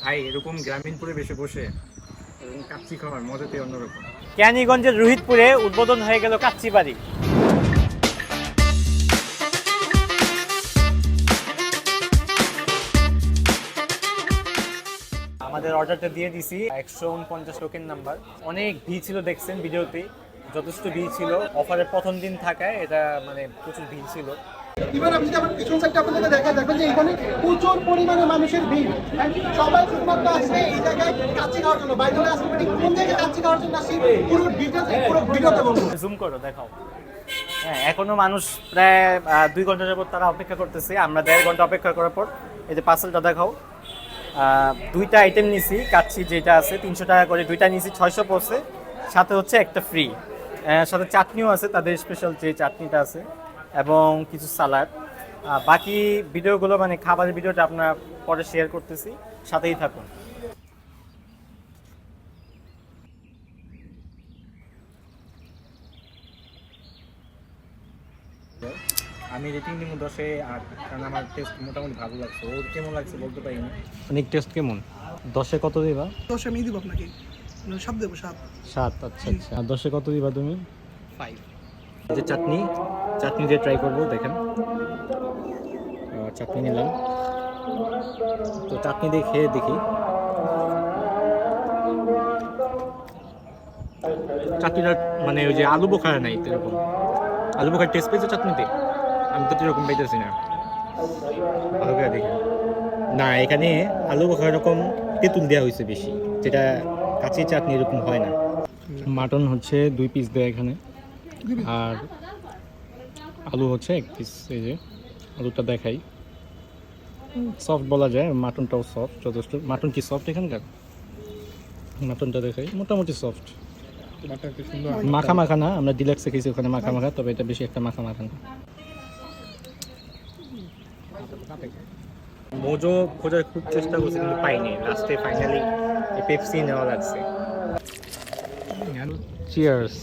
ভাই এরকম গ্রামীণ পরিবেশে বসে এরকম কাচ্চি খাওয়ার মজাটাই অন্যরকম। ক্যানিগঞ্জের রোহিতপুরে উদ্বোধন হয়ে গেল কাচ্চি বাড়ি। আমাদের অর্ডারটা দিয়ে দিছি, 149 টোকেন নাম্বার। অনেক ভিড় ছিল, দেখছেন ভিডিওতে যথেষ্ট ভিড় ছিল। অফারের প্রথম দিন থাকায় এটা মানে প্রচুর ভিড় ছিল। ইভেন আপনি যদি আমার পিছন সাইডটা আপনাদেরকে দেখায় দেখবেন যে এখানে প্রচুর পরিমাণে মানুষের ভিড়। সবাই শুধুমাত্র আসছে এই জায়গায় কাচ্চি খাওয়ার জন্য। বাইরে আসলে মানে কোন জায়গায় কাচ্চি খাওয়ার জন্য আসছি পুরো ডিটেইলস পুরো ভিডিওতে বলবো। জুম করো, দেখাও। হ্যাঁ, এখনো মানুষ প্রায় 2 ঘন্টা যাবত তারা অপেক্ষা করতেছে। আমরা 1.5 ঘন্টা অপেক্ষা করার পর এই যে পার্সেলটা দেখাও। 2টা আইটেম নিছি, কাচ্চি যেটা আছে 300 টাকা করে, 2টা নিছি 600 পড়ছে, সাথে হচ্ছে একটা ফ্রি, সাথে চাটনিও আছে, তাদের স্পেশাল যে চাটনিটা আছে, এবং কিছু সালাড। বাকি ভিডিওগুলো মানে খাবারের ভিডিওটা আপনারা পরে শেয়ার করতেছি, সাথেই থাকুন। আমি রেটিং দিব 10-এ 8, কারণ আমার টেস্ট মোটামুটি ভালো লাগছে। ওর কেমন লাগছে বলতে পারিনি। অনেক টেস্ট কেমন? 10-এ কত দিবা? 10 আমি দিব আপনাকে, 7 দেবো 7। 7। আচ্ছা আচ্ছা। আর 10-এ কত দিবা তুমি? 5। যে চাটনি দিয়ে ট্রাই করবো, দেখেন। চাটনি নিলাম, তো চাটনি দিয়ে খেয়ে দেখি। চাটনিটা মানে ওই যে আলু বোখারা নাই এরকম। আলু বোখার টেস্ট পেয়েছে চাটনিতে? আমি তো এরকম পেয়েছি না। ভালো করে দেখি না, এখানে আলু বোখার এরকম তেঁতুল দেওয়া হয়েছে বেশি, যেটা কাঁচি চাটনি এরকম হয় না। মাটন হচ্ছে 2 পিস দেয় এখানে, আর আলু হচ্ছে 1 পিস। এই যে আলুটা দেখাই, সফট বলা যায়, মাটনটাও সফট যথেষ্ট। মাটন কি সফট এখানকার? মাটনটা দেখাই, মোটামুটি সফট, মাখা মাখা না। আমরা ডিলাক্সে খেয়েছি, ওখানে মাখা মাখা, তবে এটা বেশি একটা মাখা মাখা না। মোজো খোঁজার খুব চেষ্টা করছি কিন্তু পাইনি, লাস্টে ফাইনালি পেপসি নেওয়া লাগছে। চিয়ার্স।